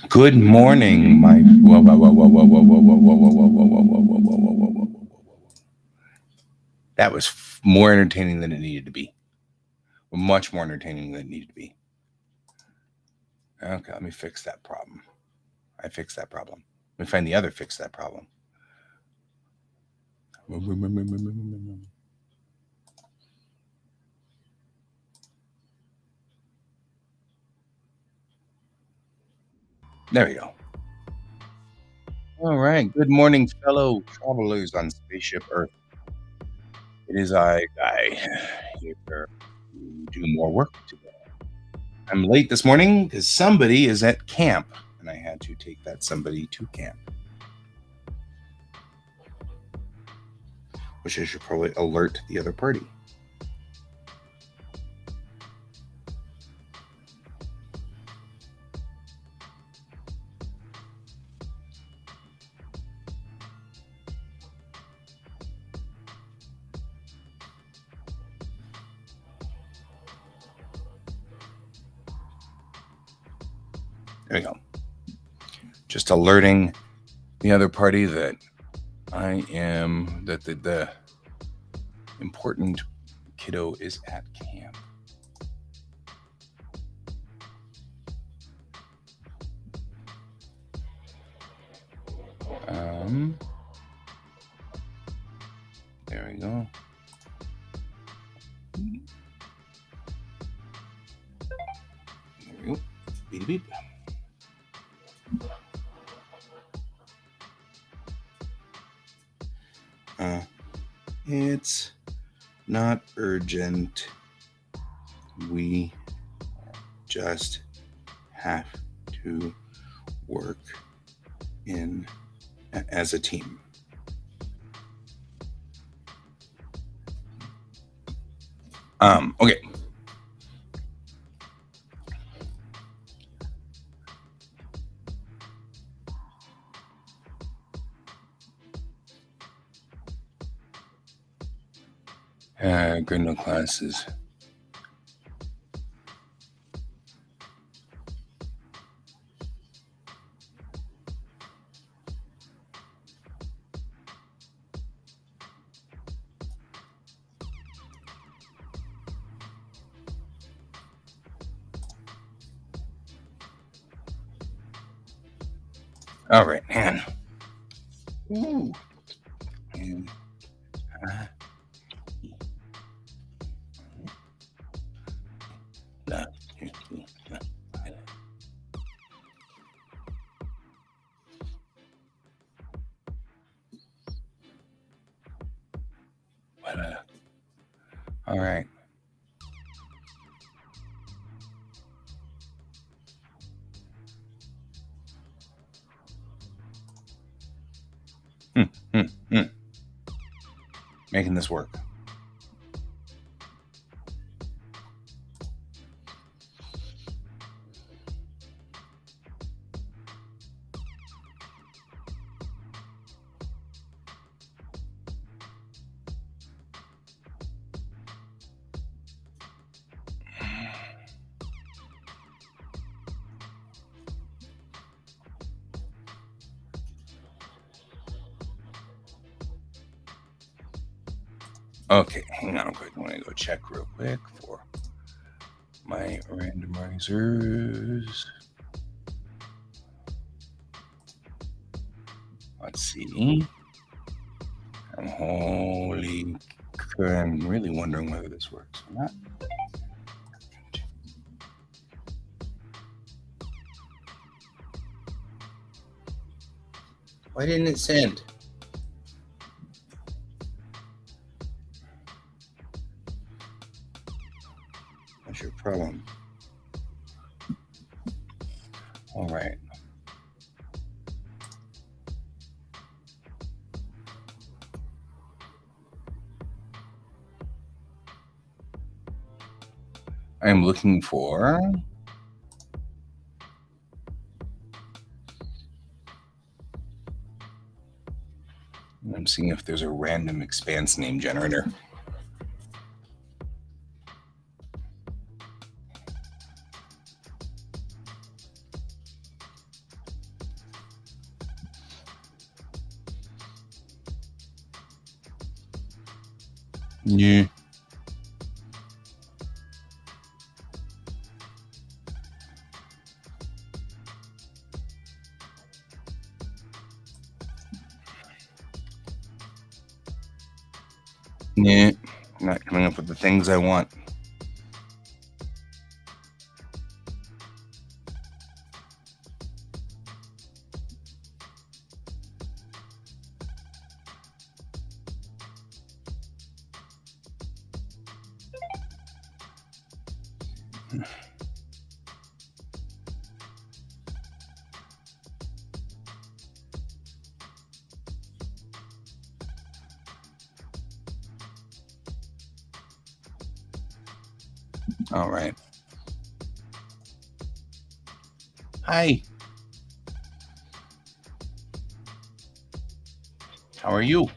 Good morning, my whoa, whoa, whoa, whoa, whoa, whoa, whoa, whoa, whoa, whoa, whoa, whoa, whoa, whoa, whoa, whoa, whoa, whoa. That was more entertaining than it needed to be. Much more entertaining than it needed to be. Okay, let me fix that problem. I fixed that problem. Let me find the other fix that problem. There we go. All right. Good morning, fellow travelers on Spaceship Earth. It is I, Guy, here to do more work today. I'm late this morning because somebody is at camp, and I had to take that somebody to camp. Which I should probably alert the other party. There we go. Just alerting the other party that I am, that the important kiddo is at camp. There we go. There we go. Beep beep. It's not urgent. We just have to work in as a team. Okay. Grindle classes. All right, man. Ooh. And, all right. Making this work. Okay, hang on. I'm going to go check real quick for my randomizers. Let's see. I'm really wondering whether this works or not. Why didn't it send? What's your problem? All right. I'm looking for. I'm seeing if there's a random expanse name generator. Yeah. Yeah. Not coming up with the things I want. All right. Hi. How are you?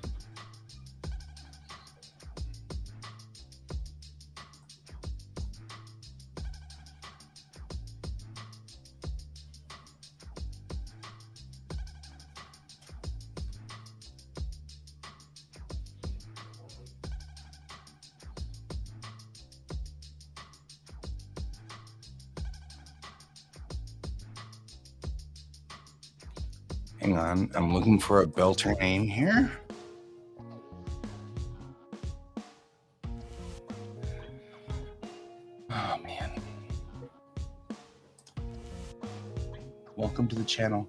Hang on. I'm looking for a belter name here. Oh, man. Welcome to the channel.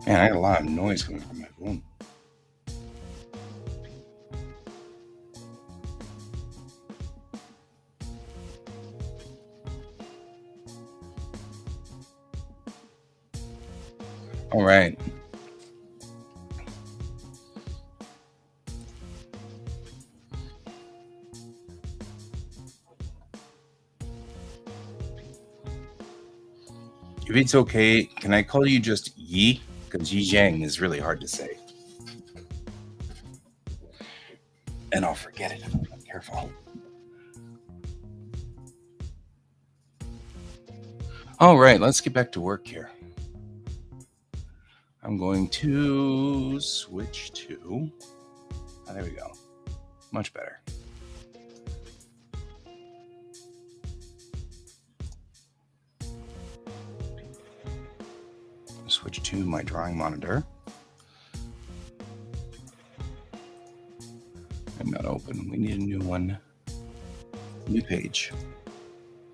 Man, I got a lot of noise coming from my phone. All right. If it's okay, can I call you just Yi? Because Yi Zhang is really hard to say. And I'll forget it if I'm not careful. All right, let's get back to work here. I'm going to switch to. Oh, there we go. Much better. Switch to my drawing monitor. I'm not open. We need a new one. New page.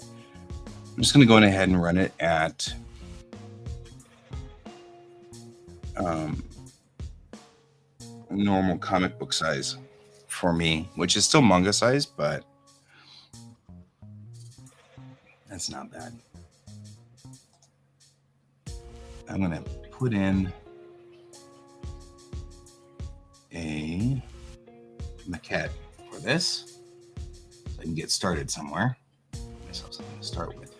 I'm just going to go ahead and run it at normal comic book size for me, which is still manga size, but that's not bad. I'm going to put in a maquette for this so I can get started somewhere. Give myself something to start with.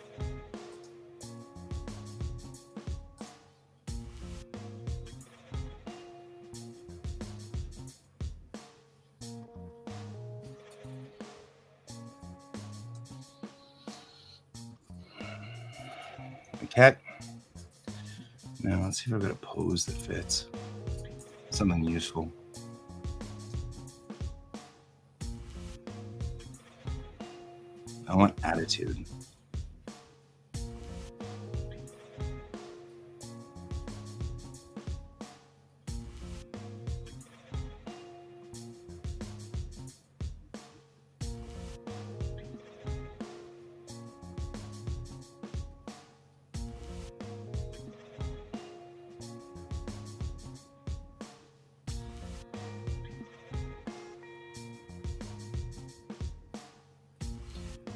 Maquette. Now let's see if I've got a pose that fits. Something useful. I want attitude.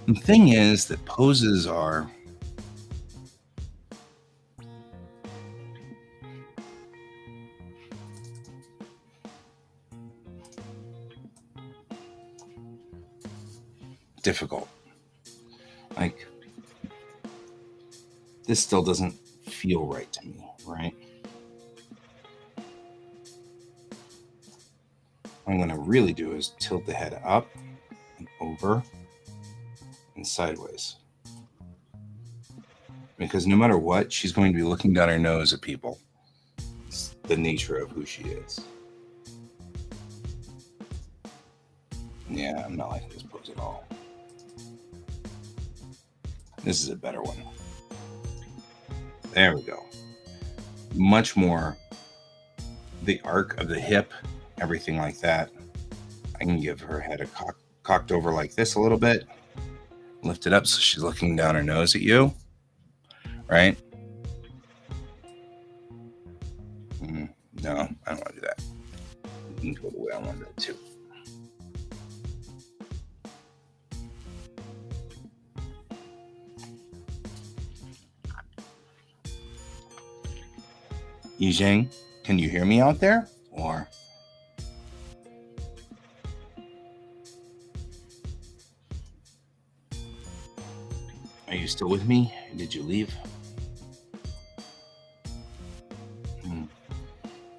The thing is that poses are difficult. Like, this still doesn't feel right to me, right? What I'm going to really do is tilt the head up and over and sideways. Because no matter what, she's going to be looking down her nose at people. It's the nature of who she is. Yeah, I'm not liking this pose at all. This is a better one. There we go. Much more the arc of the hip, everything like that. I can give her head a cocked over like this a little bit. Lift it up so she's looking down her nose at you. Right? No, I don't want to do that. It can go the way I wanted it to. Yijing, can you hear me out there? Or are you still with me? Did you leave?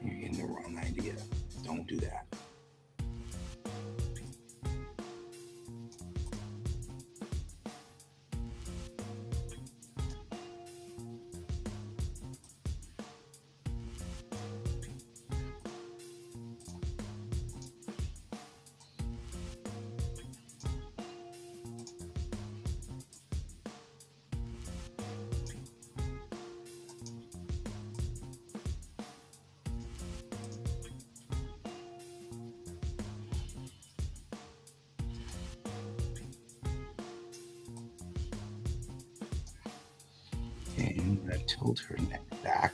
You're getting the wrong idea. Don't do that. Okay, I'm going to tilt her neck back.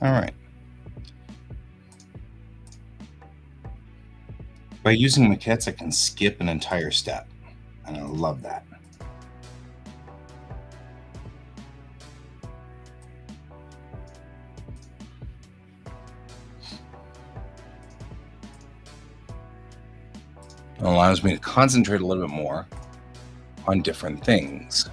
All right. By using maquettes, I can skip an entire step, and I love that. It allows me to concentrate a little bit more on different things.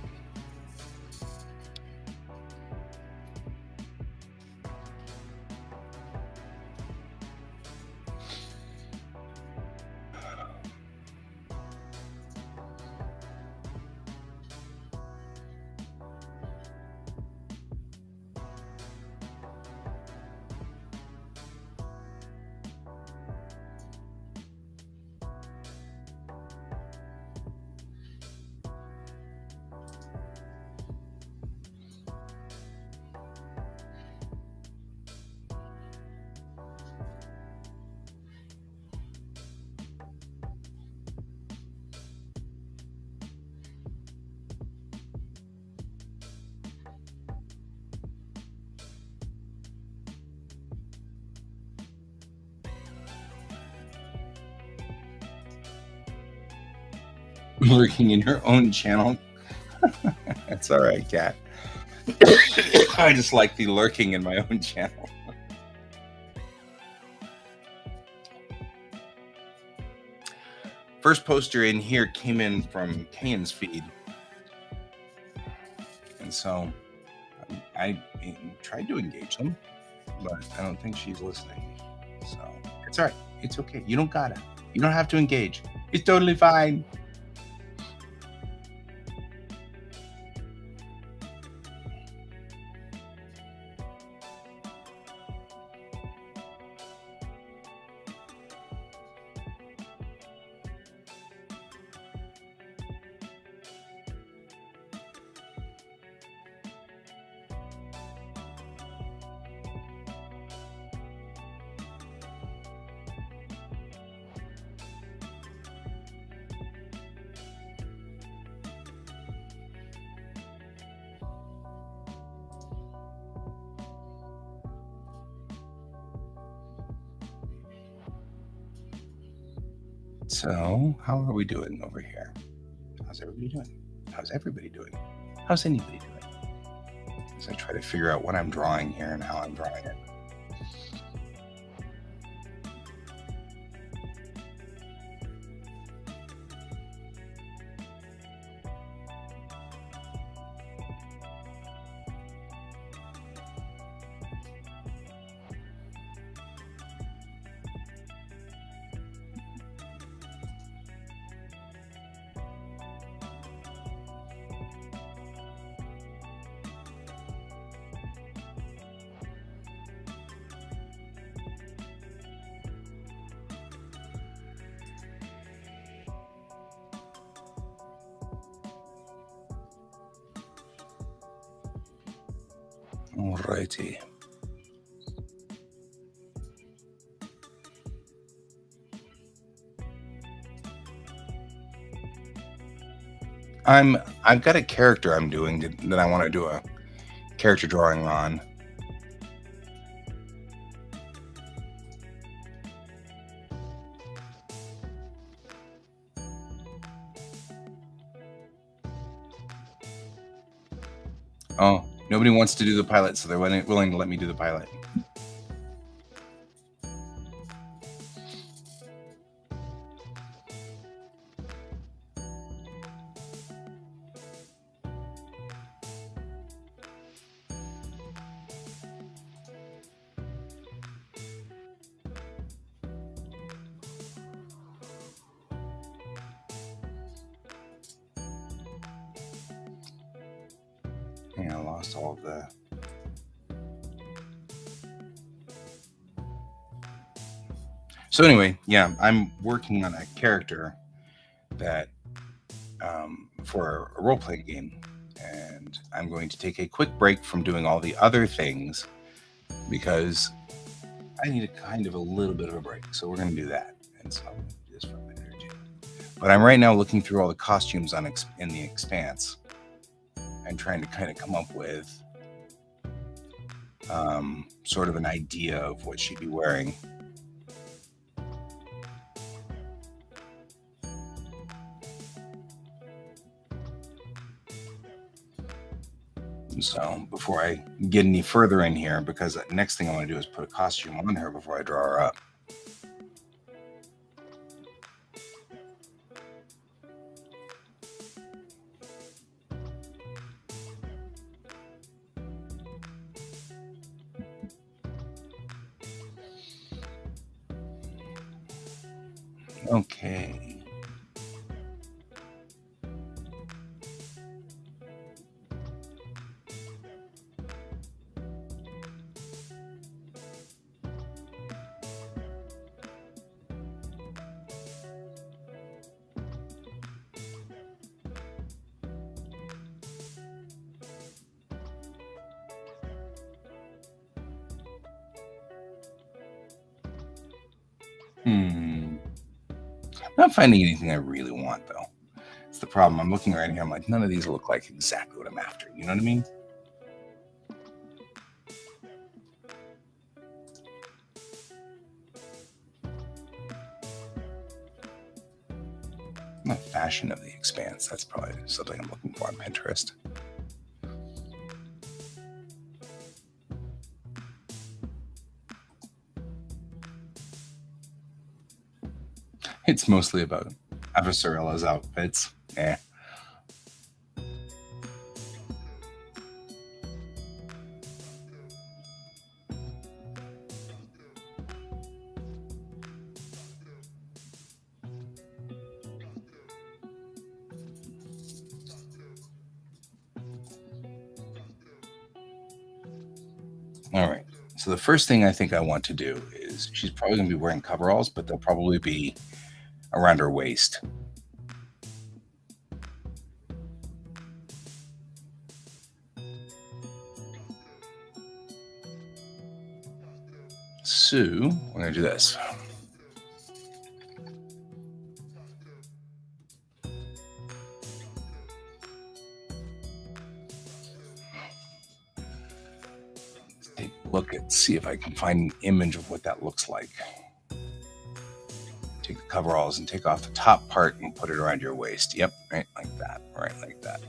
Lurking in your own channel. That's all right, cat. I just like the lurking in my own channel. First poster in here came in from Kane's feed. And so I tried to engage them, but I don't think she's listening. So it's all right. It's okay. You don't gotta. You don't have to engage. It's totally fine. So, how are we doing over here? How's everybody doing? How's everybody doing? How's anybody doing? As I try to figure out what I'm drawing here and how I'm drawing it. Alrighty. I've got a character I'm doing that I want to do a character drawing on. Oh, nobody wants to do the pilot, so they're willing to let me do the pilot. Yeah, I lost all of the... So anyway, yeah, I'm working on a character that for a role-playing game, and I'm going to take a quick break from doing all the other things because I need a little bit of a break. So we're going to do that, and so I'll do this for a minute or two. But I'm right now looking through all the costumes in the Expanse and trying to kind of come up with sort of an idea of what she'd be wearing. So before I get any further in here, because the next thing I want to do is put a costume on her before I draw her up. Okay. Not finding anything I really want though. It's the problem. I'm looking right here. I'm like, none of these look like exactly what I'm after. You know what I mean? The fashion of the expanse. That's probably something I'm looking for on Pinterest. It's mostly about Avasarilla's outfits. Eh. All right. So the first thing I think I want to do is she's probably going to be wearing coveralls, but they'll probably be around her waist. So we're going to do this. Take a look and see if I can find an image of what that looks like. Take the coveralls and take off the top part and put it around your waist. Yep, right like that. Right like that.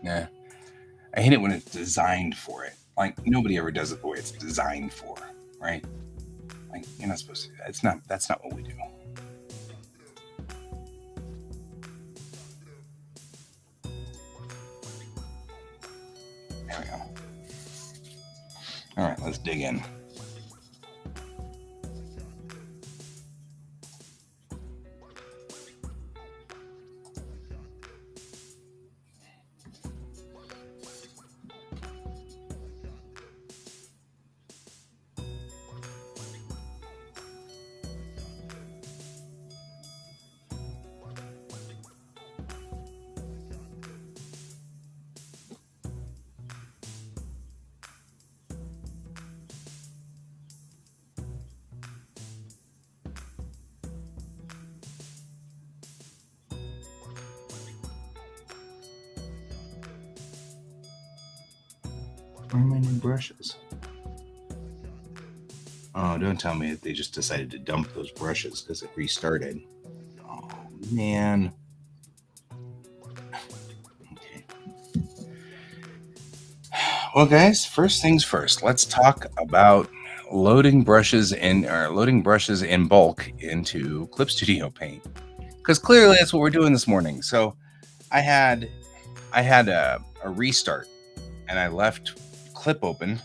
Nah. I hate it when it's designed for it. Like nobody ever does it the way it's designed for, right? Like you're not supposed to. It's not. That's not what we do. There we go. All right, let's dig in. Where are my new brushes? Oh, don't tell me that they just decided to dump those brushes because it restarted. Oh, man. Okay. Well, guys, first things first. Let's talk about loading brushes in bulk into Clip Studio Paint because clearly that's what we're doing this morning. So I had a restart and I left Clip open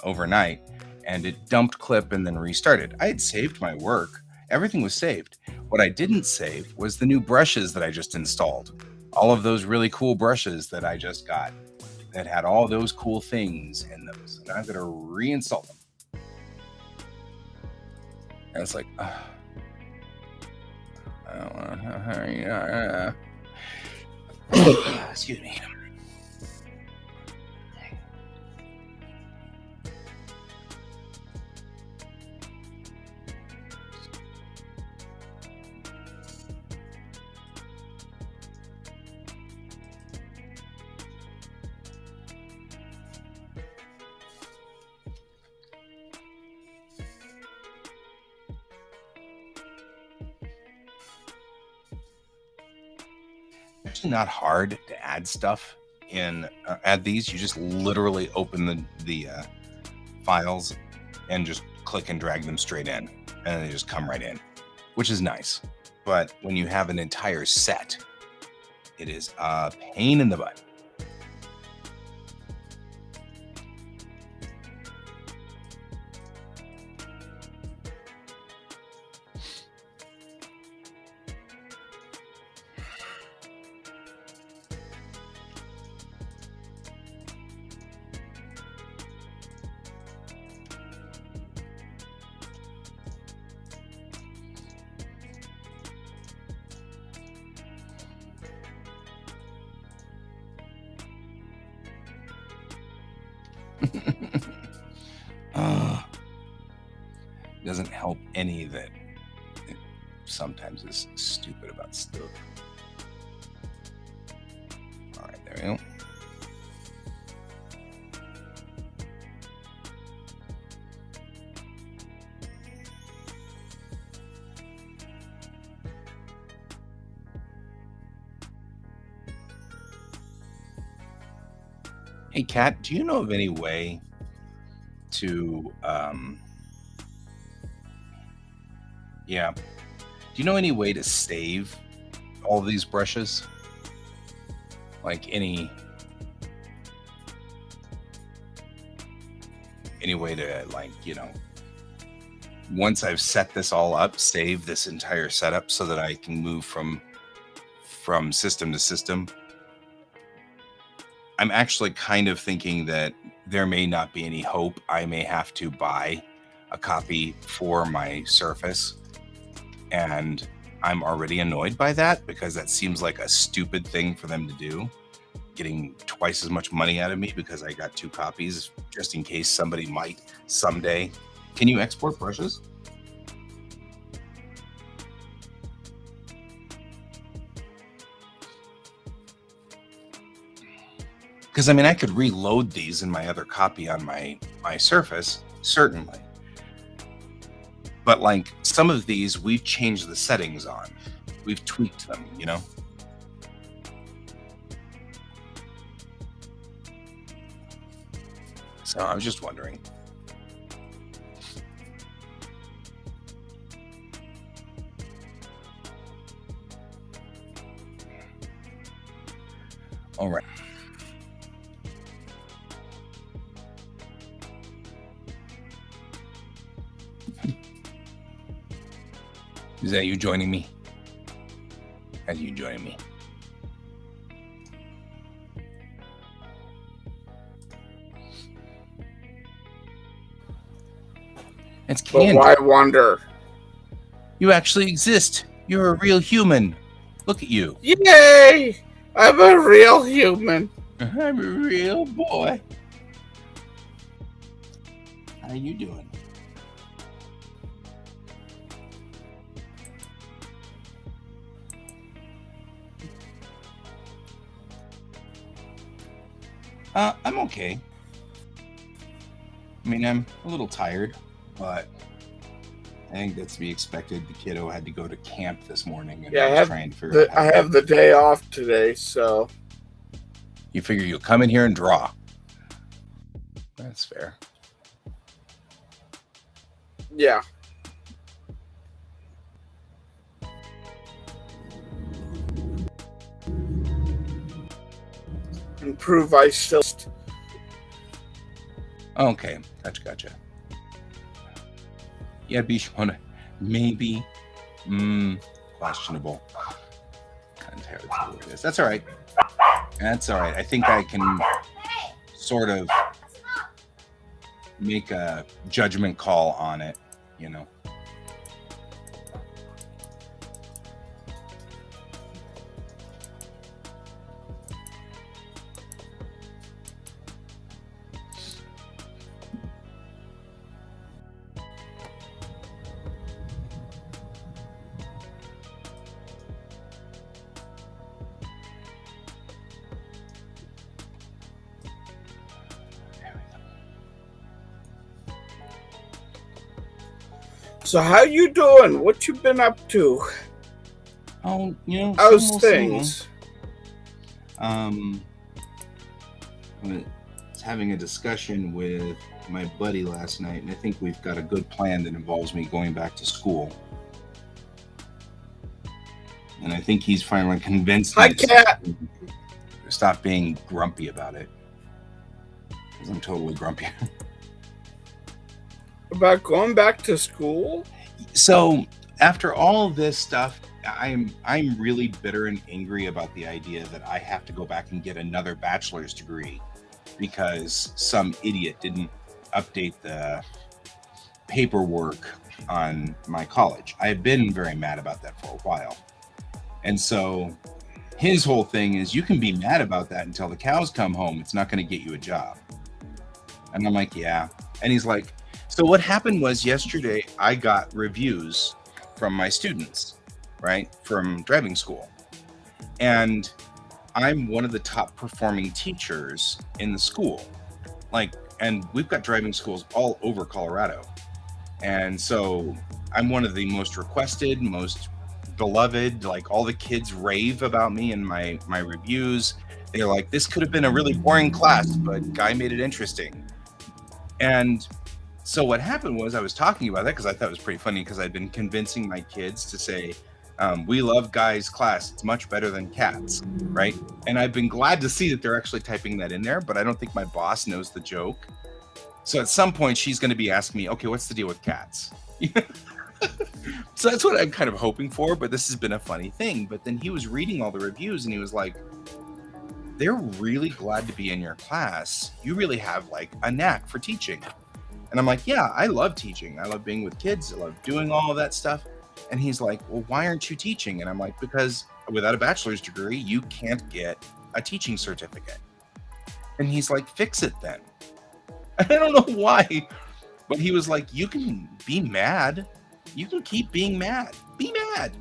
overnight and it dumped Clip and then restarted. I had saved my work. Everything was saved. What I didn't save was the new brushes that I just installed. All of those really cool brushes that I just got that had all those cool things in those. And I'm going to reinstall them. And it's like, I don't want to. Excuse me. Actually not hard to add stuff in. Add these. You just literally open the files and just click and drag them straight in, and they just come right in, which is nice. But when you have an entire set, it is a pain in the butt. Doesn't help any that it sometimes is stupid about stuff. All right, there we go. Hey, Kat, do you know of any way to, yeah, do you know any way to save all these brushes? Like any way to, like, you know, once I've set this all up, save this entire setup so that I can move from system to system? I'm actually kind of thinking that there may not be any hope. I may have to buy a copy for my Surface, and I'm already annoyed by that because that seems like a stupid thing for them to do, getting twice as much money out of me because I got 2 copies just in case somebody might someday. Can you export brushes? Because I mean, I could reload these in my other copy on my Surface, certainly. But like some of these, we've changed the settings on. We've tweaked them, you know? So I was just wondering. All right. Is that you joining me? Are you joining me? It's Candy. But why wonder? You actually exist. You're a real human. Look at you. Yay! I'm a real human. I'm a real boy. How you doing? I'm okay. I mean, I'm a little tired, but I think that's to be expected. The kiddo had to go to camp this morning, and Yeah, I was trying to figure out. I have the day off today, so You figure you'll come in here and draw. That's fair. yeah. And prove I still. Okay, gotcha. Yeah, Bishwana, maybe. Questionable. That's all right. That's all right. I think I can sort of make a judgment call on it, you know. So how you doing? What you been up to? Oh, How's same old. things? Um, I was having a discussion with my buddy last night, and I think we've got a good plan that involves me going back to school. And I think he's finally convinced Hi, me to Cat. stop being grumpy about it. Because I'm totally grumpy. About going back to school? So after all of this stuff, I'm really bitter and angry about the idea that I have to go back and get another bachelor's degree because some idiot didn't update the paperwork on my college. I've been very mad about that for a while. And so his whole thing is you can be mad about that until the cows come home. It's not going to get you a job. And I'm like, yeah. And he's like, so what happened was yesterday I got reviews from my students, right? From driving school. And I'm one of the top performing teachers in the school. And we've got driving schools all over Colorado. And so I'm one of the most requested, most beloved. Like all the kids rave about me and my reviews. They're like, this could have been a really boring class, but guy made it interesting. And so what happened was I was talking about that because I thought it was pretty funny because I'd been convincing my kids to say, we love Guy's class. It's much better than Cat's, right? And I've been glad to see that they're actually typing that in there, but I don't think my boss knows the joke. So at some point she's going to be asking me, okay, what's the deal with Cats? So that's what I'm kind of hoping for, but this has been a funny thing. But then he was reading all the reviews and he was like, they're really glad to be in your class. You really have like a knack for teaching. And I'm like, yeah, I love teaching. I love being with kids. I love doing all of that stuff. And he's like, well, why aren't you teaching? And I'm like, because without a bachelor's degree, you can't get a teaching certificate. And he's like, fix it then. I don't know why, but he was like, you can be mad. You can keep being mad. Be mad.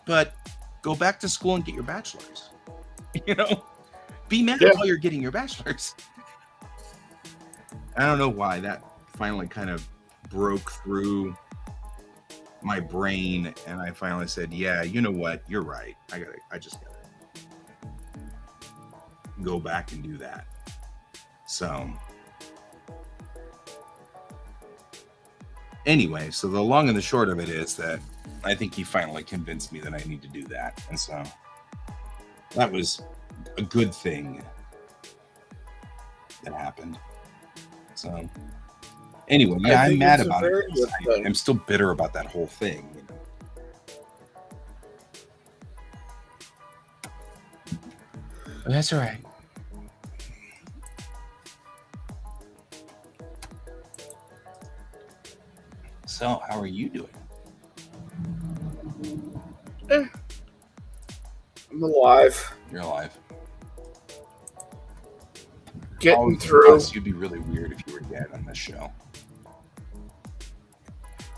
But go back to school and get your bachelor's. Be mad while you're getting your bachelor's. I don't know why that finally kind of broke through my brain, and I finally said, yeah, you know what? You're right. I just gotta go back and do that. So anyway, so the long and the short of it is that I think he finally convinced me that I need to do that. And so that was a good thing that happened. So anyway, yeah, I'm mad about it. I'm still bitter about that whole thing. But that's all right. So, how are you doing? I'm alive. You're alive. Getting through. You'd be really weird if you were dead on this show.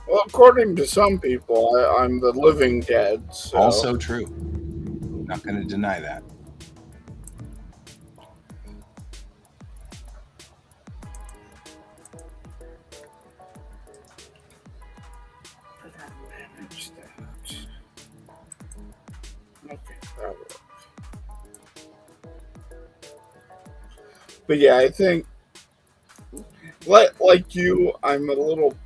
Well, according to some people, I'm the living dead. So. Also true. Not going to deny that. But yeah, I think, like you, I'm a little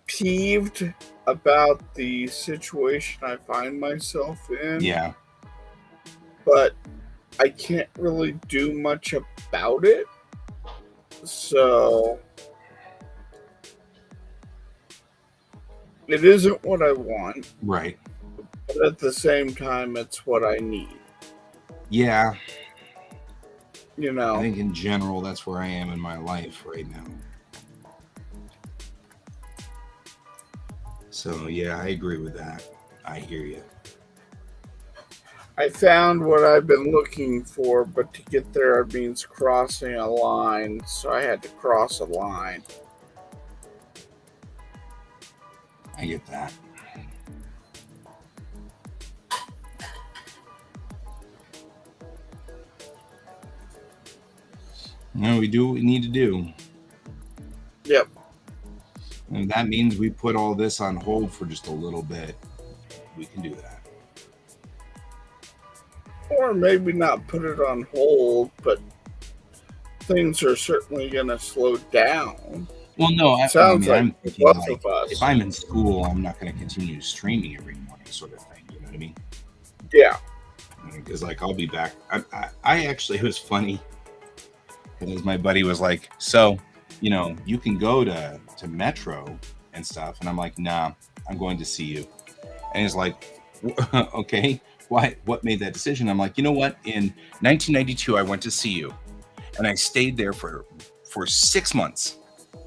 peeved about the situation I find myself in. Yeah. But I can't really do much about it. So it isn't what I want. Right. But at the same time, it's what I need. Yeah. I think in general, that's where I am in my life right now. So, yeah, I agree with that. I hear you. I found what I've been looking for, but to get there, it means crossing a line. So I had to cross a line. I get that. No, we do what we need to do. Yep. And that means we put all this on hold for just a little bit. We can do that. Or maybe not put it on hold, but things are certainly going to slow down. Well, no, I Sounds mean, like I'm thinking both like of us. if I'm in school, I'm not going to continue streaming every morning, sort of thing. You know what I mean? Yeah. Because like I'll be back. I actually, it was funny because my buddy was like, "So, you can go to Metro and stuff," and I'm like, "Nah, I'm going to see you." And he's like, "Okay, why? What made that decision?" I'm like, "You know what? In 1992, I went to see you, and I stayed there for 6 months,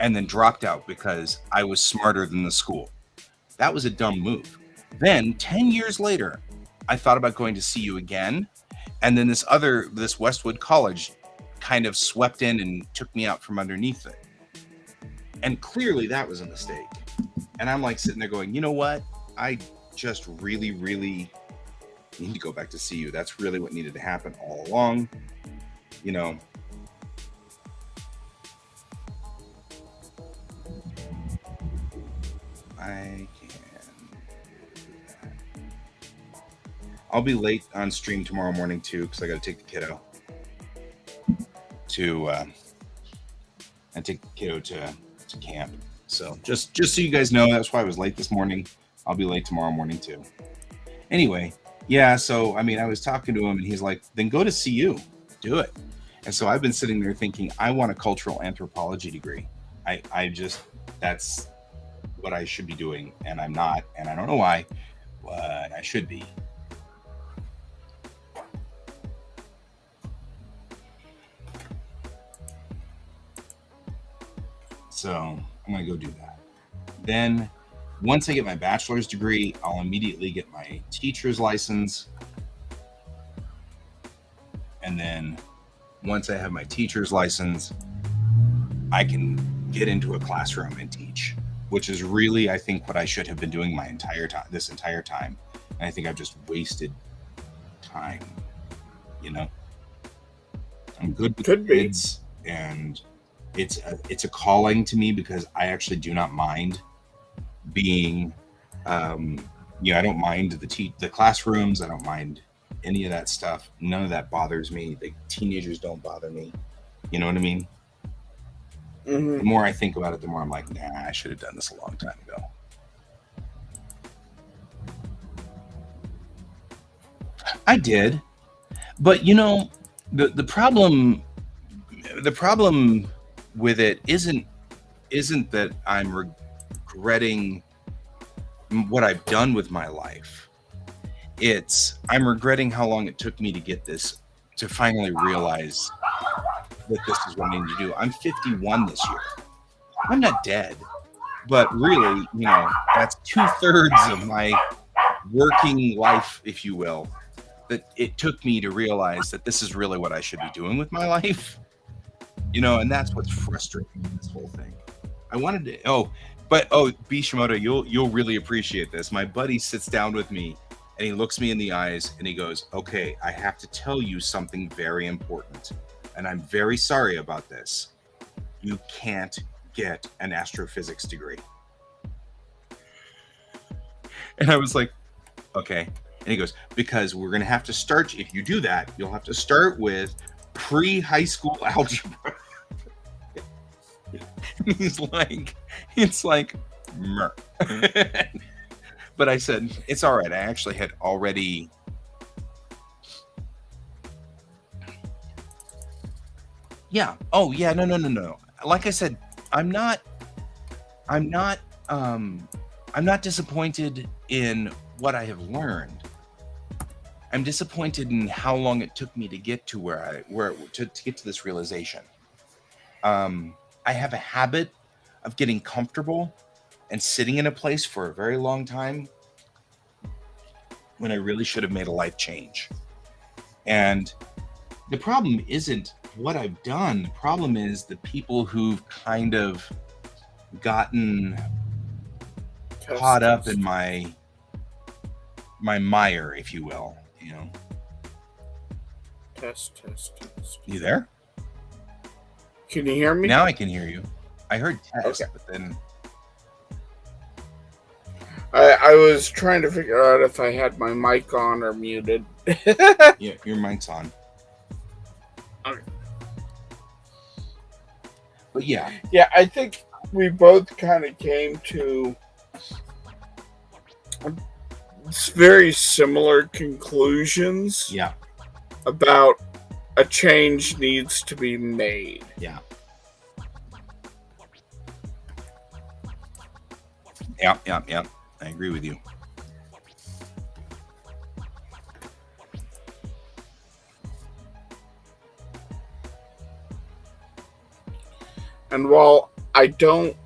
and then dropped out because I was smarter than the school. That was a dumb move. Then 10 years later, I thought about going to see you again, and then this Westwood College kind of swept in and took me out from underneath it. And clearly that was a mistake. And I'm like sitting there going, you know what? I just really, really need to go back to see you. That's really what needed to happen all along. You know, I can do that. I'll be late on stream tomorrow morning too, because I got to take the kiddo to camp. So just so you guys know, that's why I was late this morning. I'll be late tomorrow morning too. Anyway, yeah. So I mean, I was talking to him, and he's like, "Then go to CU, do it." And so I've been sitting there thinking, I want a cultural anthropology degree. I just that's what I should be doing, and I'm not, and I don't know why, but I should be. So I'm gonna go do that. Then once I get my bachelor's degree, I'll immediately get my teacher's license. And then once I have my teacher's license, I can get into a classroom and teach, which is really, I think, what I should have been doing this entire time. And I think I've just wasted time, I'm good with kids, and it's a calling to me because I actually do not mind being, I don't mind the classrooms. I don't mind any of that stuff. None of that bothers me. The teenagers don't bother me. You know what I mean? Mm-hmm. The more I think about it, the more I'm like, nah, I should have done this a long time ago. I did, but the problem with it isn't that I'm regretting what I've done with my life. I'm regretting how long it took me to get this, to finally realize that this is what I need to do. I'm 51 this year. I'm not dead, but really, that's 2/3 of my working life, if you will, that it took me to realize that this is really what I should be doing with my life. And that's what's frustrating in this whole thing. I wanted to, Bishimoto, you'll really appreciate this. My buddy sits down with me and he looks me in the eyes and he goes, "Okay, I have to tell you something very important. And I'm very sorry about this. You can't get an astrophysics degree." And I was like, "Okay." And he goes, "Because we're going to have to start, if you do that, you'll have to start with pre-high school algebra." He's like, it's like, meh. But I said, it's all right. I actually had already. Yeah. Oh, yeah. No. Like I said, I'm not disappointed in what I have learned. I'm disappointed in how long it took me to get to to get to this realization. I have a habit of getting comfortable and sitting in a place for a very long time when I really should have made a life change. And the problem isn't what I've done. The problem is the people who've kind of gotten caught up in my mire, if you will. Test. You there? Can you hear me? Now I can hear you. I heard test, okay. But then I was trying to figure out if I had my mic on or muted. Yeah, your mic's on. Okay. But yeah. Yeah, I think we both kind of came to very similar conclusions. Yeah. About a change needs to be made. Yeah. Yeah. I agree with you. And while I don't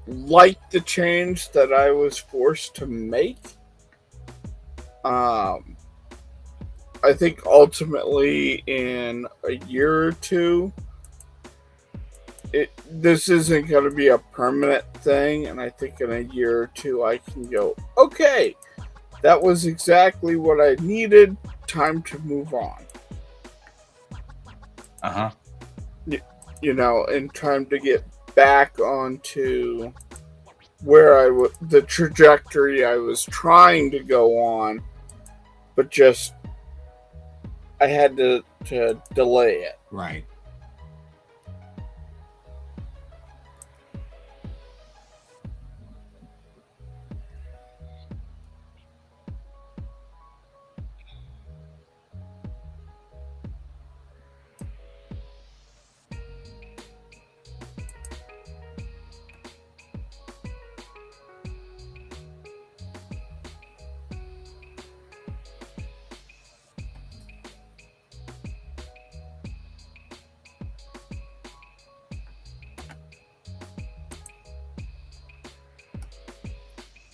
like the change that I was forced to make, I think ultimately in a year or two, this isn't going to be a permanent thing, and I think in a year or two I can go, okay, that was exactly what I needed. Time to move on. You know, in time to get back onto where the trajectory I was trying to go on, but just I had to delay it. Right.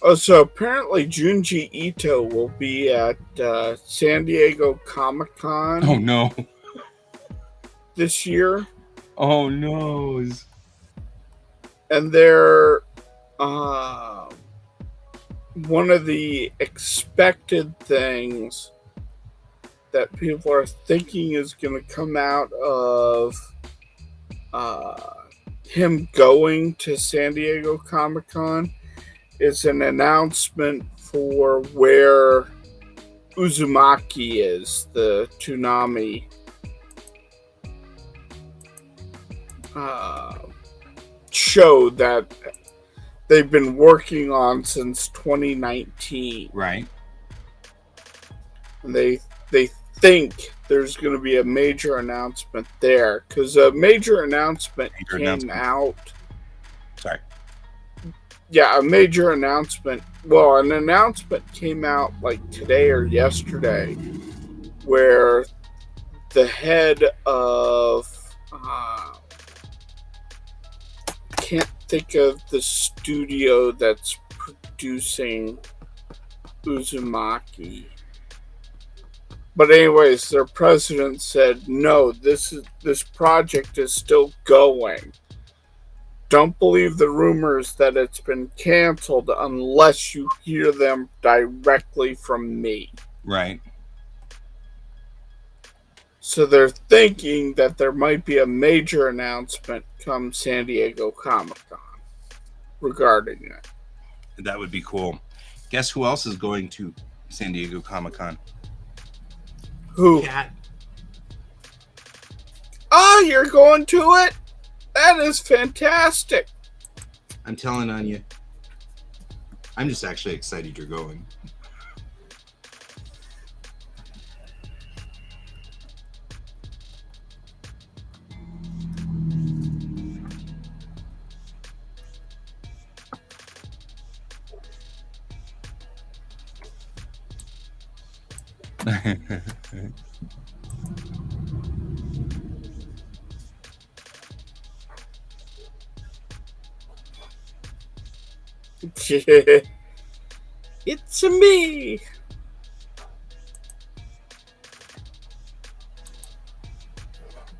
Oh, so apparently Junji Ito will be at San Diego Comic-Con. Oh no. This year. Oh no. And they're one of the expected things that people are thinking is going to come out of him going to San Diego Comic-Con is an announcement for where Uzumaki is, the Toonami show that they've been working on since 2019. Right. And they think there's going to be a major announcement there, because a major announcement came out. Sorry. Yeah, a major announcement. Well, an announcement came out like today or yesterday, where the head of can't think of the studio that's producing Uzumaki. But anyways, their president said, "No, this project is still going. Don't believe the rumors that it's been canceled unless you hear them directly from me." Right. So they're thinking that there might be a major announcement come San Diego Comic-Con regarding it. That would be cool. Guess who else is going to San Diego Comic-Con? Who? Cat. Oh, you're going to it? That is fantastic. I'm telling on you. I'm just actually excited you're going. It's me.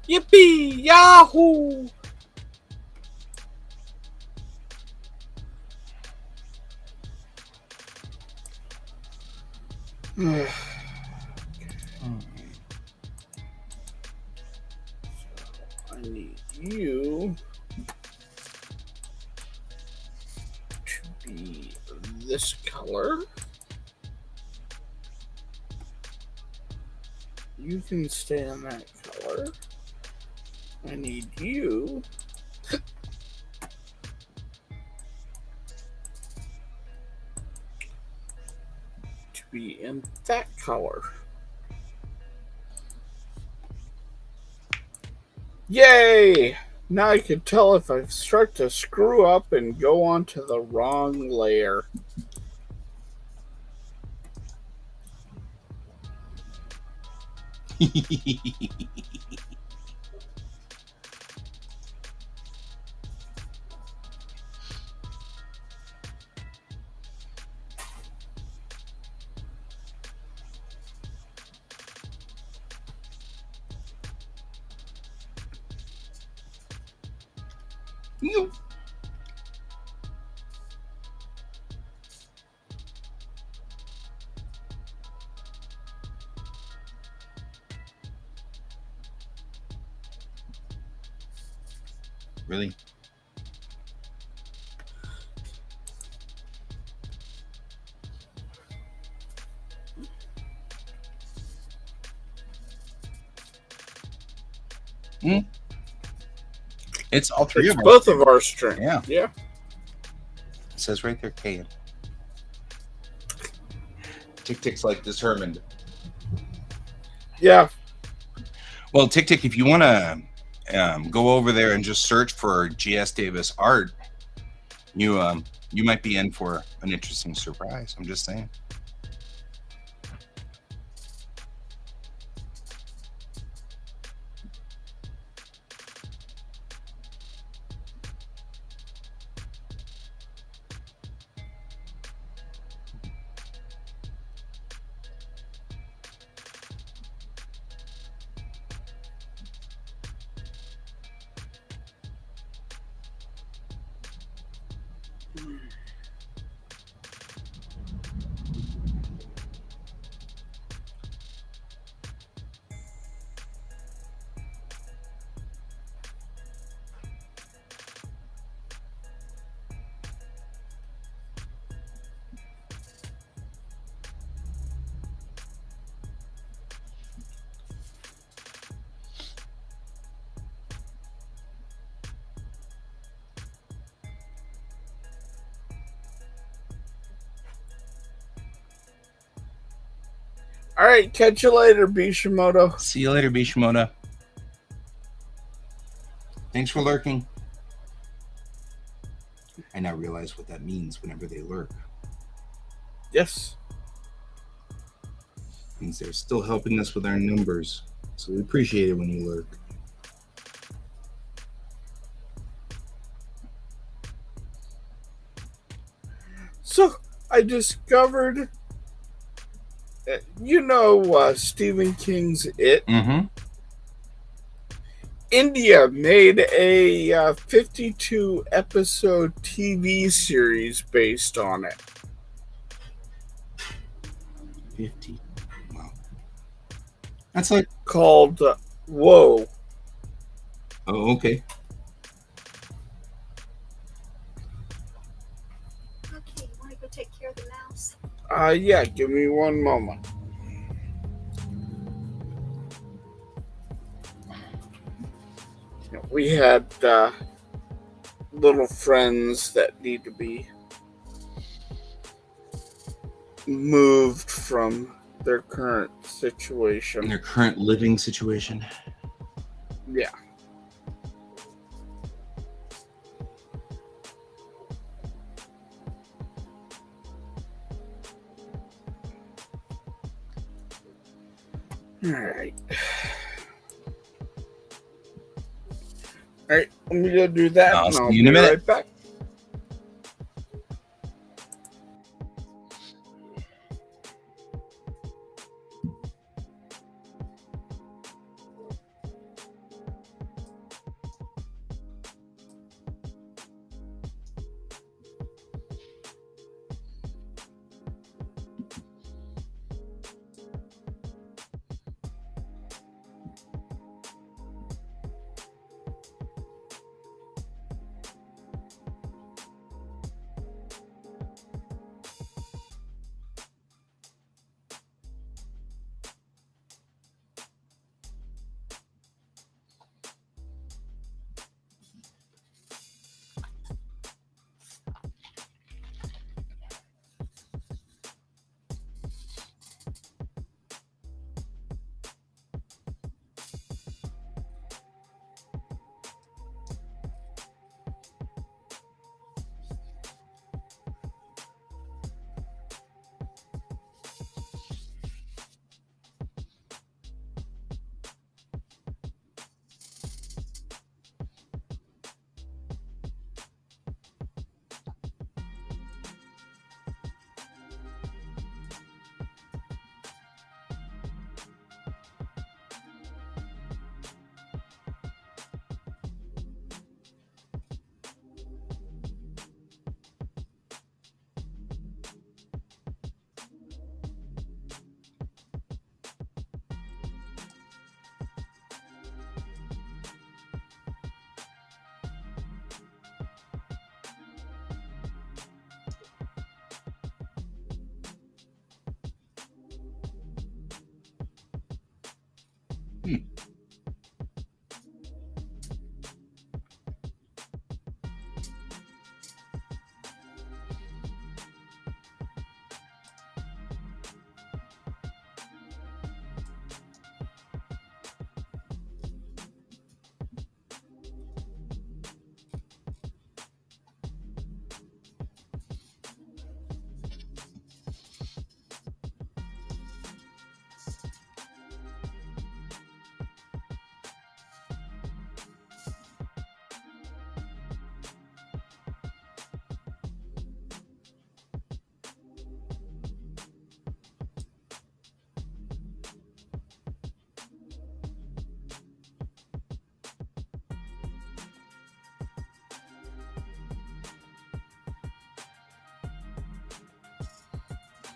Yippee! Yahoo! I need you to be this color. You can stay in that color. I need you to be in that color. Yay! Now I can tell if I start to screw up and go onto the wrong layer. Nope. Really? Mm. It's all three It's of our both strengths. of our strengths. Yeah. Yeah. It says right there, K. Tick Tick's like determined. Yeah. Well, Tick Tick, if you want to go over there and just search for GS Davis art, you might be in for an interesting surprise. I'm just saying. All right. Catch you later, Bishimoto. See you later, Bishimoto. Thanks for lurking. I now realize what that means whenever they lurk. Yes. It means they're still helping us with our numbers. So we appreciate it when you lurk. So I discovered, Stephen King's It. Mm-hmm. India made a 52 episode TV series based on it. 50. Wow. That's like. Called Whoa. Oh, okay. Okay, you want to go take care of the mouse? Yeah, give me one moment. We had little friends that need to be moved from their current In situation. their current living situation. Yeah. All right. All right, let me go do that, I'll and see I'll you in a be minute. right back. Hmm.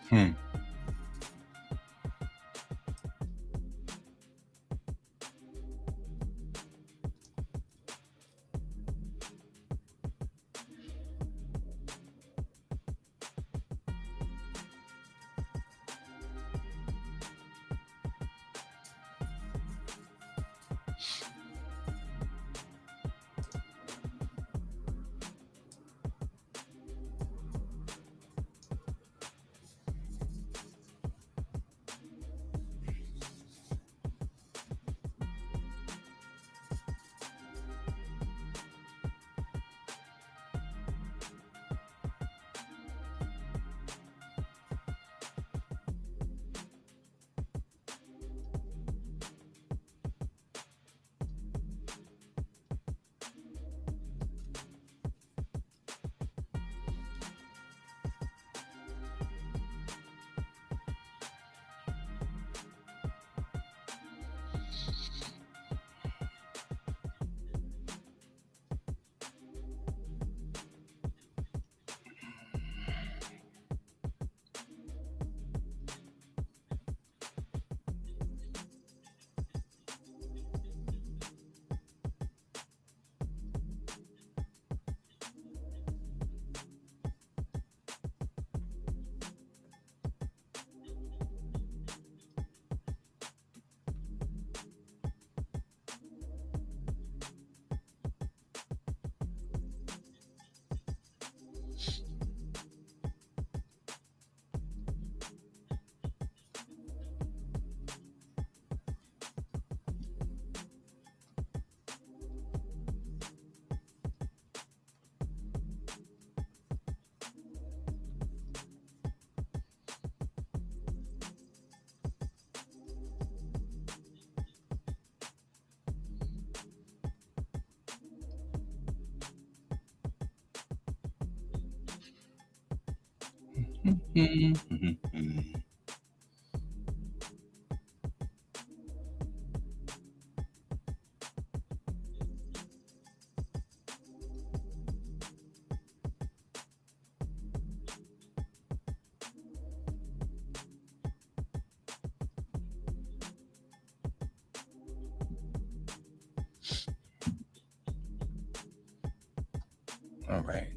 Hmm. All right.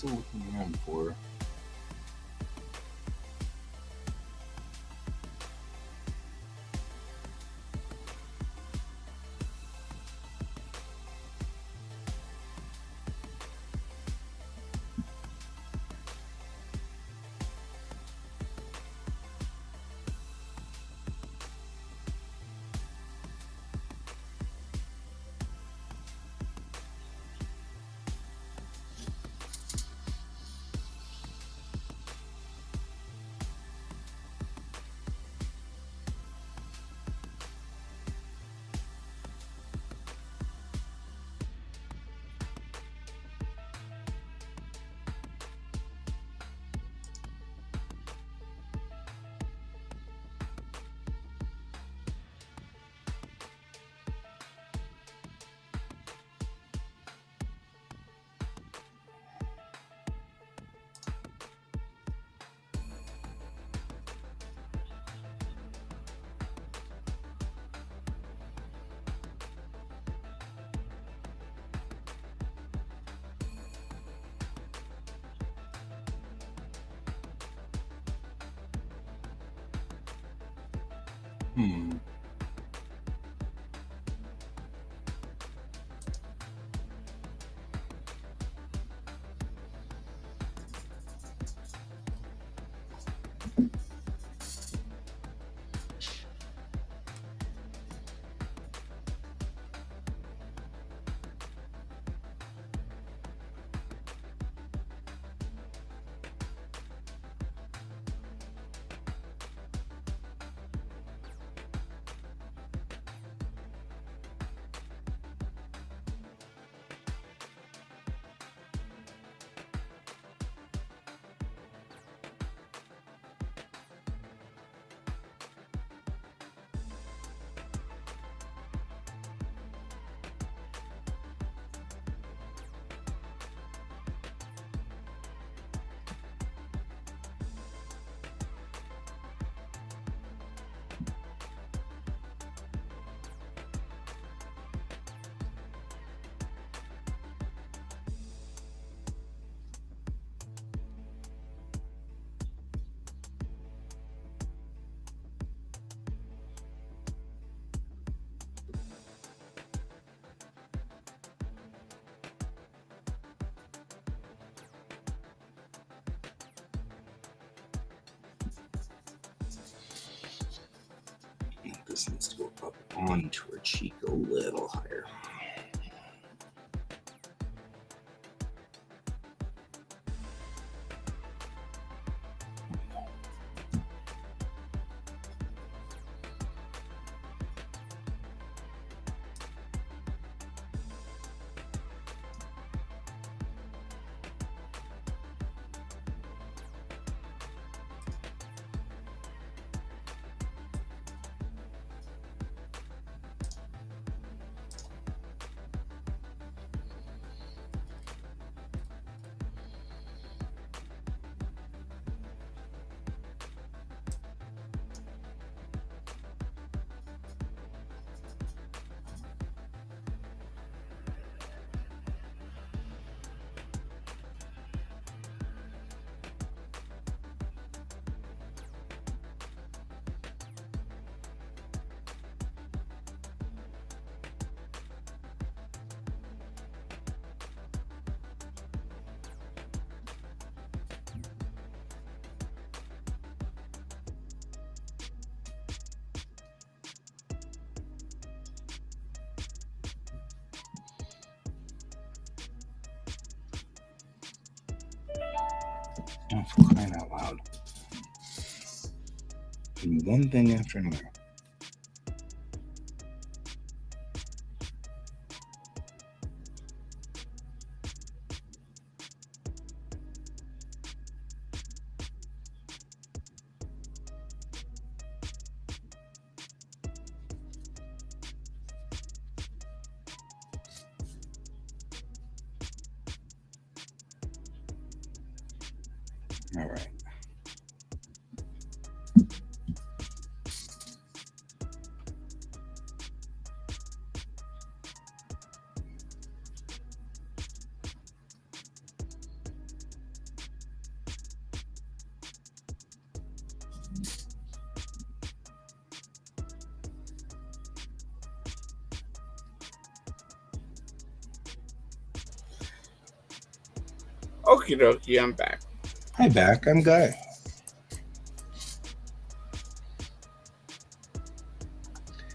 still looking around for. Hmm. This needs to go up onto her cheek a little higher. Oh, for crying out loud. And one thing after another. All right. Okie dokie, I'm back. Hi, back. I'm Guy.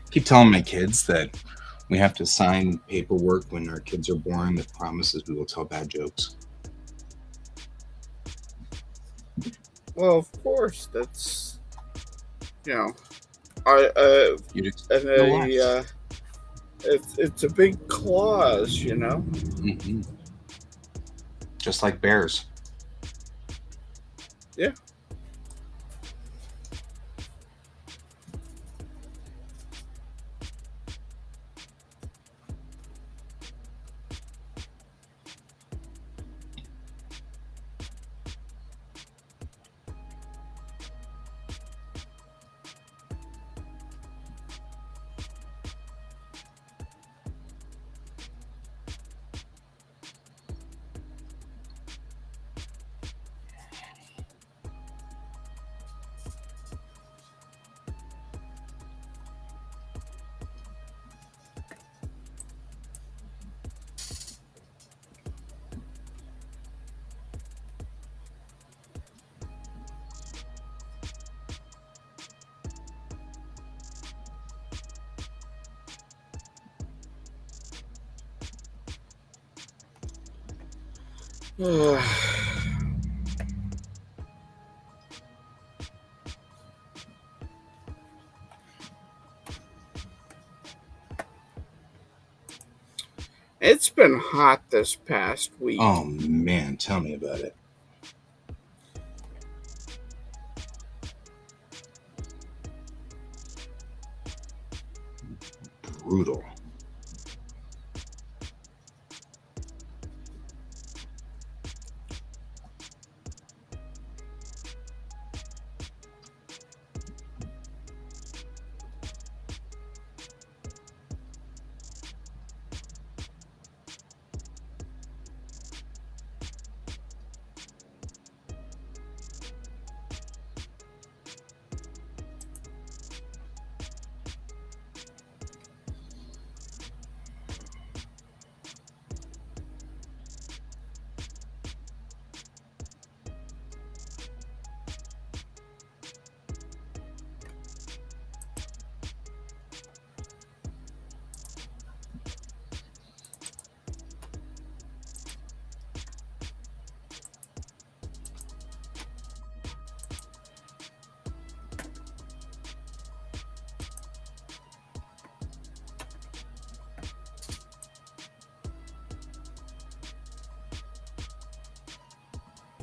Keep telling my kids that we have to sign paperwork when our kids are born that promises we will tell bad jokes. Well, of course, that's, you know, I You'd expect and no less. it's a big clause, you know. Mm-hmm. Just like bears. Yeah. It's been hot this past week. Oh man, tell me about it. Brutal.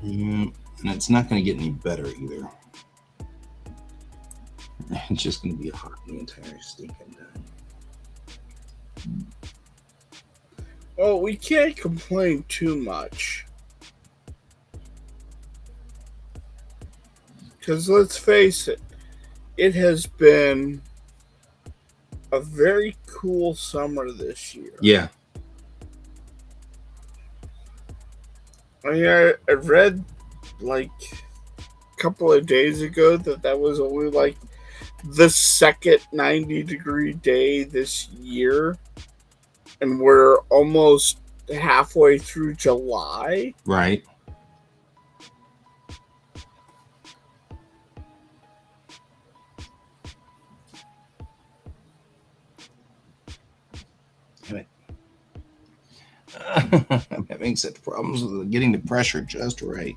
And it's not going to get any better either. It's just going to be hot the entire stinking time. Well, we can't complain too much. Because let's face it, it has been a very cool summer this year. Yeah. I read like a couple of days ago that was only like the second 90-degree day this year. And we're almost halfway through July. Right. I'm having such problems with getting the pressure just right.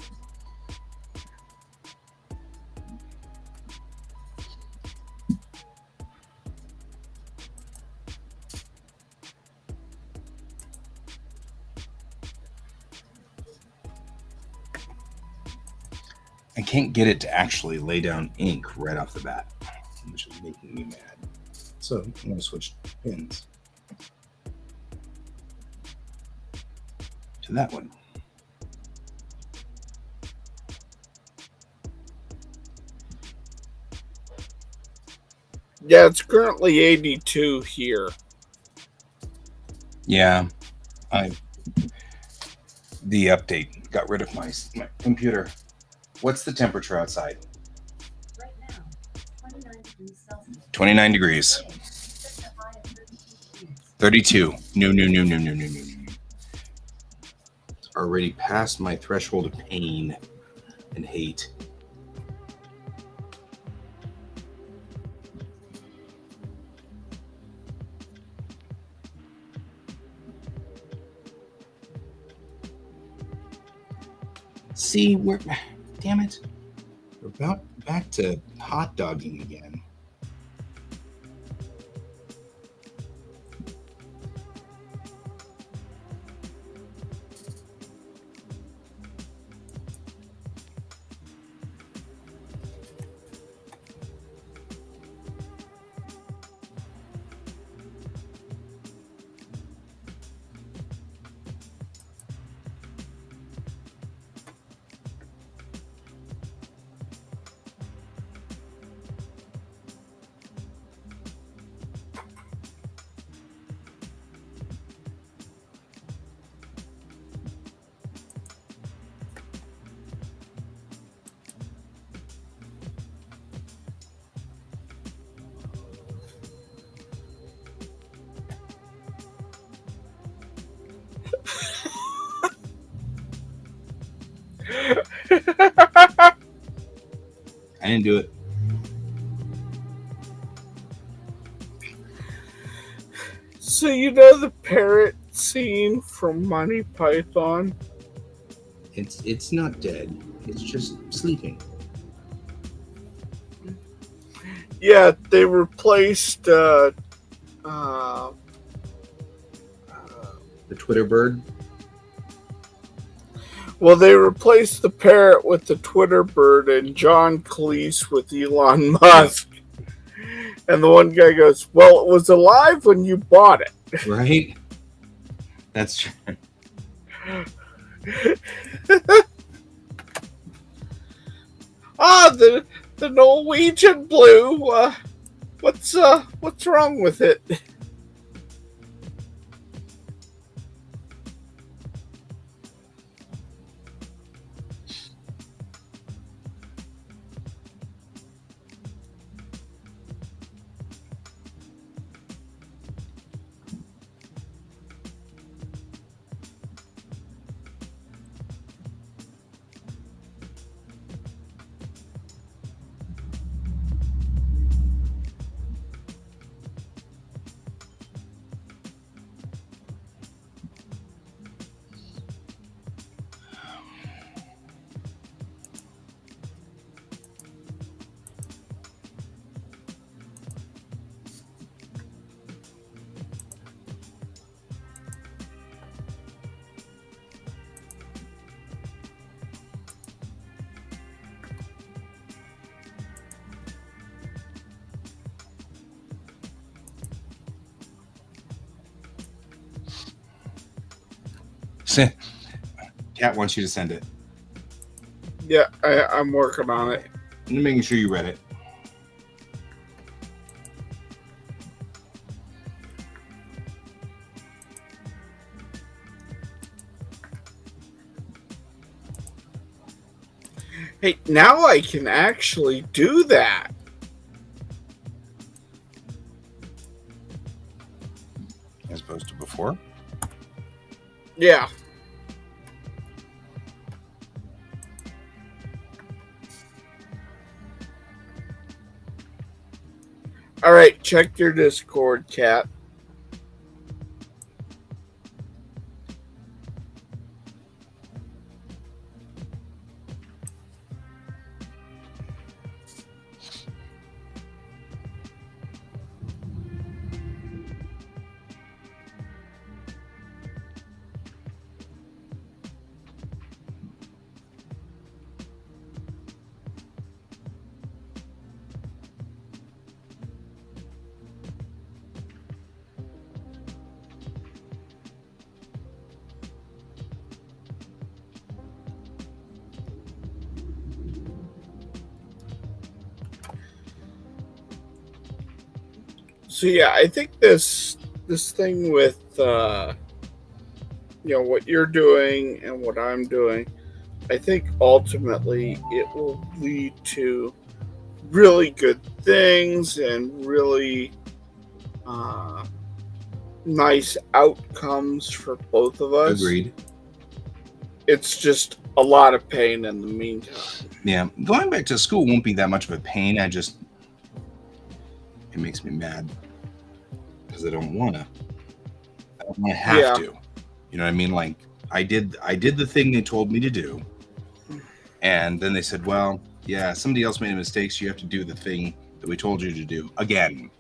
I can't get it to actually lay down ink right off the bat, which is making me mad. So I'm going to switch pins to that one. Yeah, it's currently 82 here. Yeah, the update got rid of my computer. What's the temperature outside? Right now, 29 degrees Celsius. 29 degrees. Just a high of 32 degrees. 32. No. It's already past my threshold of pain and hate. See, damn it, we're back to hot dogging again. I didn't do it. So you know the parrot scene from Monty Python? It's not dead. It's just sleeping. Yeah, they replaced The Twitter bird. well, they replaced the parrot with the Twitter bird and John Cleese with Elon Musk. And the one guy goes, "Well, it was alive when you bought it." Right? That's true. The Norwegian blue. What's wrong with it? Cat wants you to send it. Yeah, I'm working on it. I'm making sure you read it. Hey, now I can actually do that. As opposed to before? Yeah. All right, check your Discord, Cat. So yeah, I think this thing with what you're doing and what I'm doing, I think ultimately it will lead to really good things and really nice outcomes for both of us. Agreed. it's just a lot of pain in the meantime. Yeah, going back to school won't be that much of a pain. It makes me mad because I don't want to. I don't want to have Yeah. to. You know what I mean? Like I did the thing they told me to do, and then they said, "Well, yeah, somebody else made a mistake, so you have to do the thing that we told you to do again."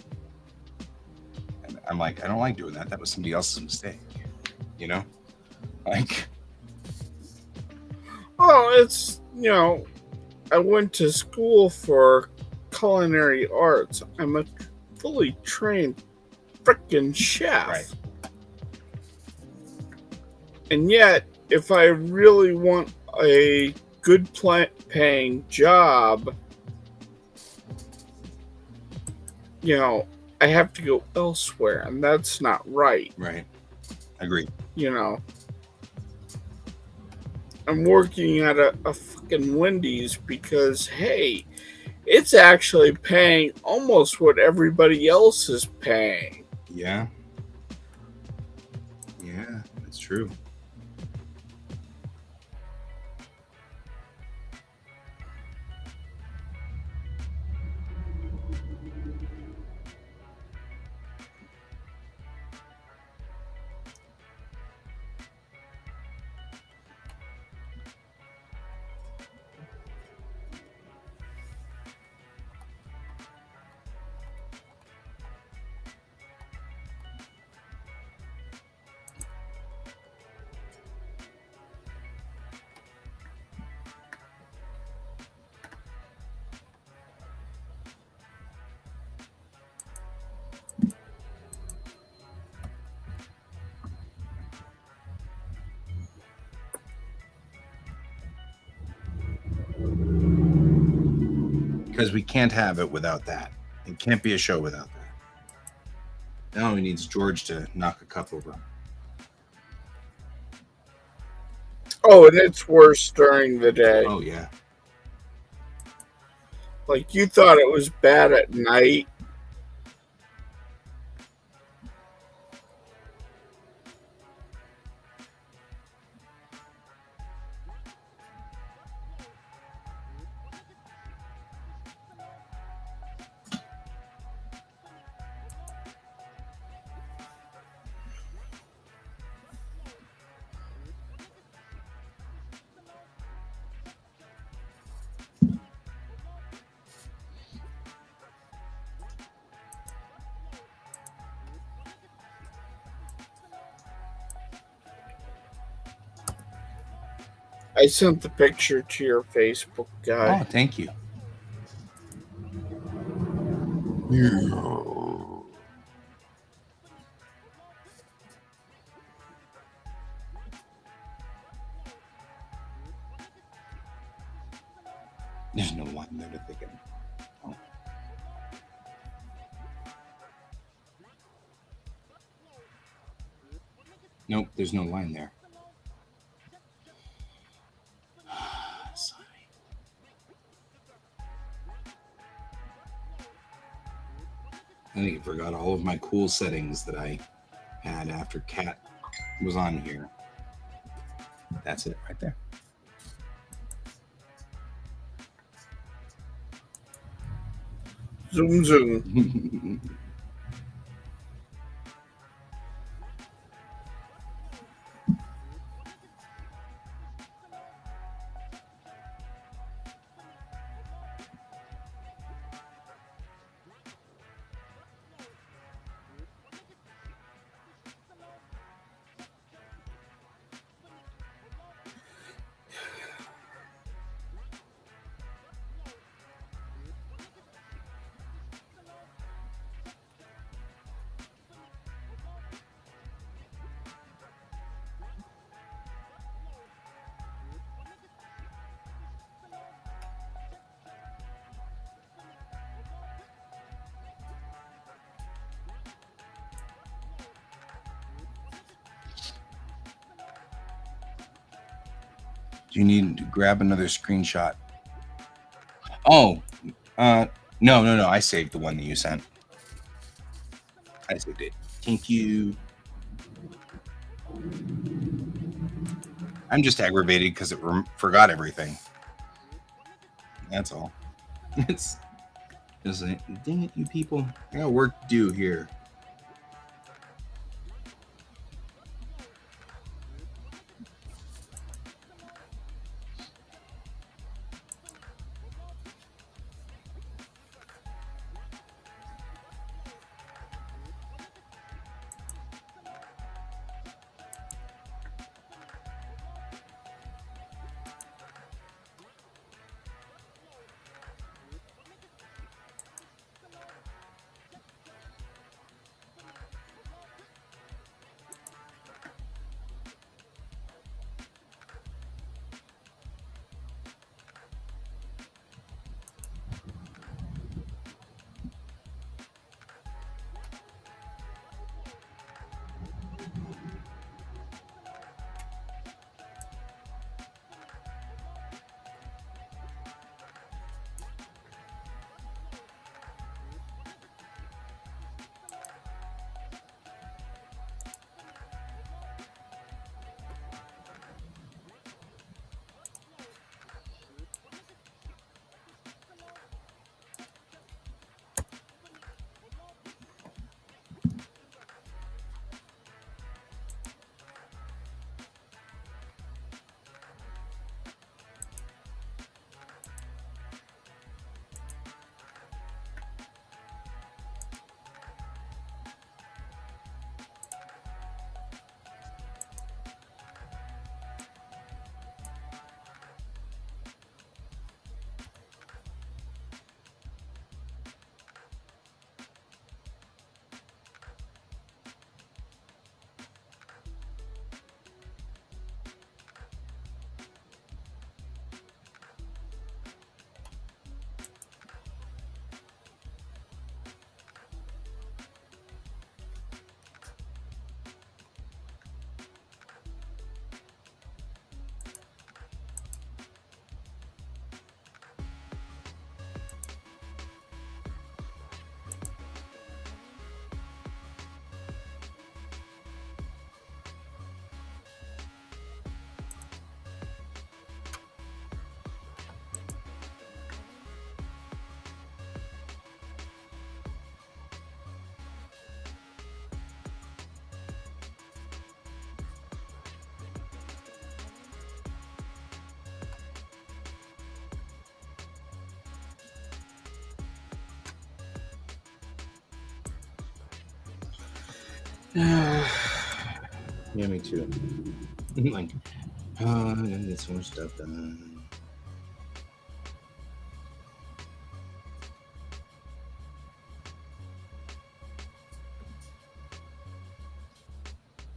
And I'm like, I don't like doing that. That was somebody else's mistake. You know, like. Oh, it's, I went to school for culinary arts. I'm a fully trained frickin' chef. Right. And yet, if I really want a good paying job, I have to go elsewhere, and that's not right. Right. Agreed. I'm working at a fucking Wendy's because, hey, it's actually paying almost what everybody else is paying. Yeah. Yeah, that's true. Because we can't have it without that. It can't be a show without that. Now he needs George to knock a cup over. Oh, and it's worse during the day. Oh, yeah. Like, you thought it was bad at night. I sent the picture to your Facebook guy. Oh, thank you. There's no line there to think of. Oh. Nope, there's no line there. I think I forgot all of my cool settings that I had after Cat was on here. That's it right there. Zoom, zoom. Do you need to grab another screenshot? Oh, no. I saved the one that you sent. I saved it. Thank you. I'm just aggravated because it forgot everything. That's all. It's like, dang it, you people! I got work to do here. Yeah, me too. Like, I gotta get so much stuff done.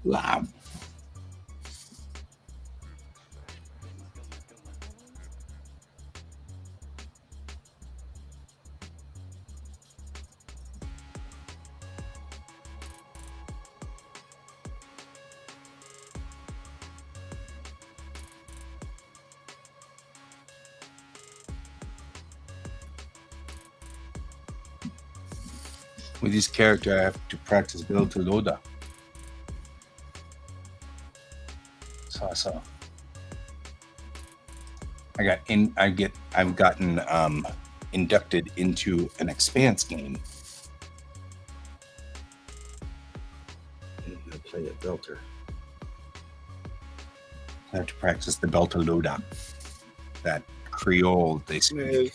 Lab. With this character, I have to practice build to Loda. So. I've gotten inducted into an Expanse game. I'm gonna play a belter. I have to practice the belter Loda. That Creole they speak.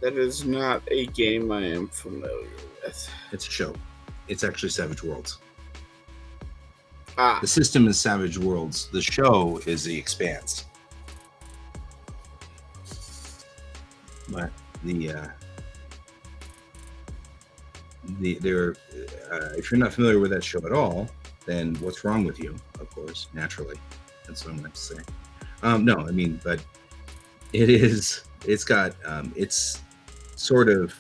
That is not a game I am familiar with. It's a show. It's actually Savage Worlds. Ah. The system is Savage Worlds. The show is The Expanse. But if you're not familiar with that show at all, then what's wrong with you? Of course, naturally, that's what I'm going to say. No, I mean, but it is. It's got. It's sort of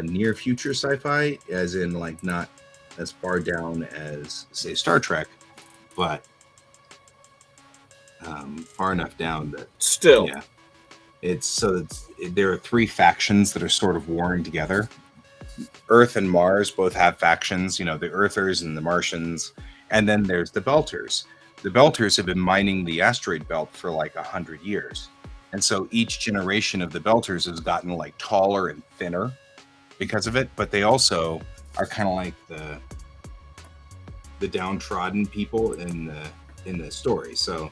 near future sci-fi, as in like not as far down as say Star Trek, but far enough down that still, yeah, there are three factions that are sort of warring together. Earth and Mars both have factions, you know, the Earthers and the Martians, And then there's the Belters. The Belters have been mining the asteroid belt for like 100 years. And so each generation of the Belters has gotten like taller and thinner because of it. But they also are kind of like the downtrodden people in the story. So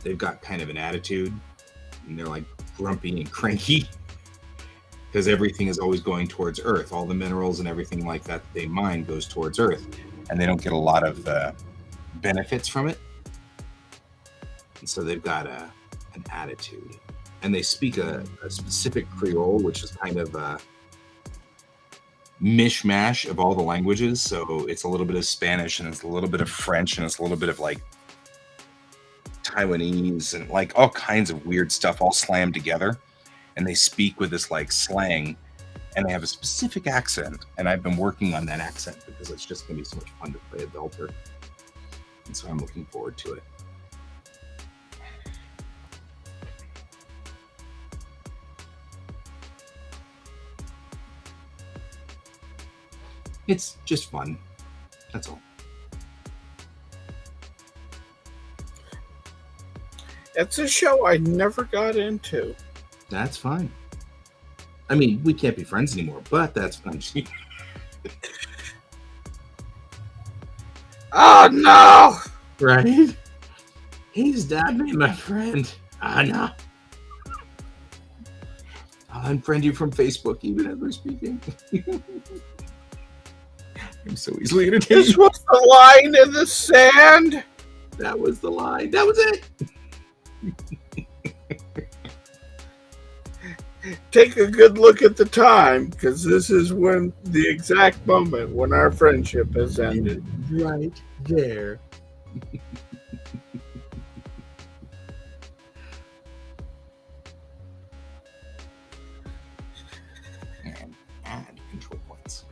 they've got kind of an attitude, and they're like grumpy and cranky because everything is always going towards Earth. All the minerals and everything like that they mine goes towards Earth, and they don't get a lot of benefits from it. And so they've got an attitude, and they speak a specific Creole, which is kind of a mishmash of all the languages. So it's a little bit of Spanish, and it's a little bit of French, and it's a little bit of like Taiwanese, and like all kinds of weird stuff all slammed together. And they speak with this like slang, and they have a specific accent. And I've been working on that accent because it's just going to be so much fun to play a Belter. And so I'm looking forward to it. It's just fun. That's all. It's a show I never got into. That's fine. I mean, we can't be friends anymore, but that's fine. Oh no! Right? He's stabbed me, my friend. No. I'll unfriend you from Facebook even as we're speaking. I'm so easily entertained. This was the line in the sand. That was the line. That was it. Take a good look at the time, because this is when the exact moment when our friendship has ended. Right there. And add control points.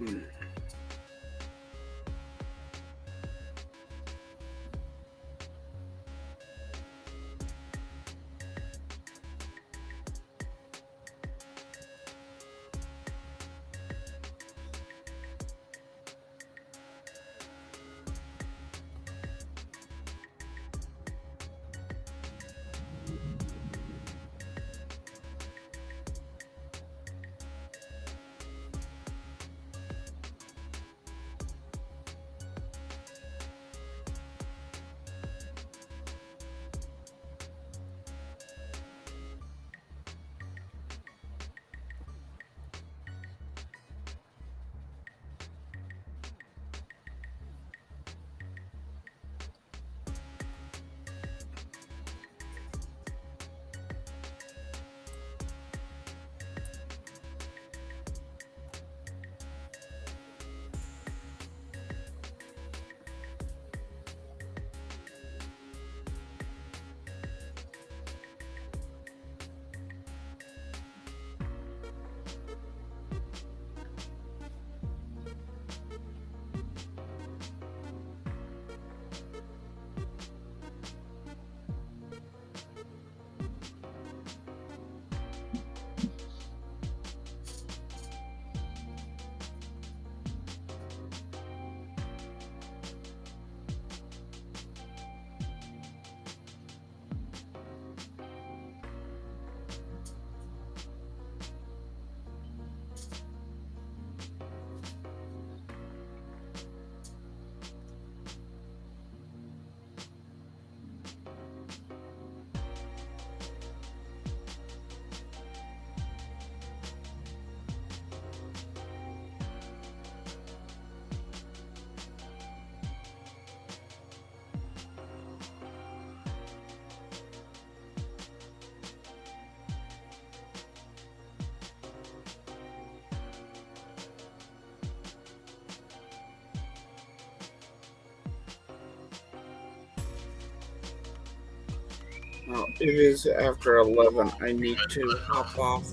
Well, it is after 11. I need to hop off.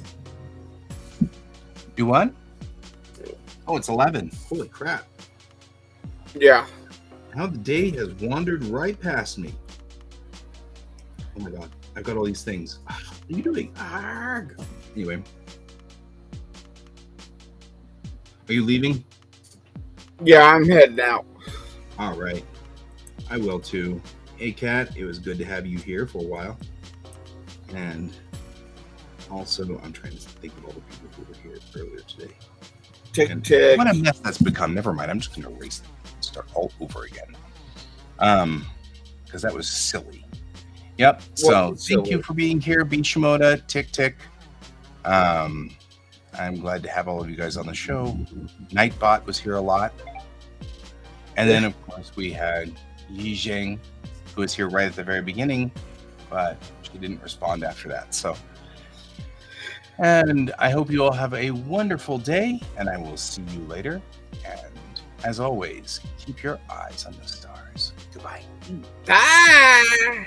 Do what? Oh, it's 11. Holy crap. Yeah. How the day has wandered right past me. Oh my god. I've got all these things. What are you doing? Arrgh. Anyway. Are you leaving? Yeah, I'm heading out. All right. I will too. Hey, Kat, it was good to have you here for a while. And also, I'm trying to think of all the people who were here earlier today. Tick And tick. what a mess that's become. Never mind. I'm just going to erase and start all over again. Because that was silly. Yep. So thank you for being here, B. Shimoda, Tick Tick. I'm glad to have all of you guys on the show. Nightbot was here a lot. And then, of course, we had Yi Zheng, who was here right at the very beginning, but she didn't respond after that. So, and I hope you all have a wonderful day, and I will see you later. And as always, keep your eyes on the stars. Goodbye. Bye.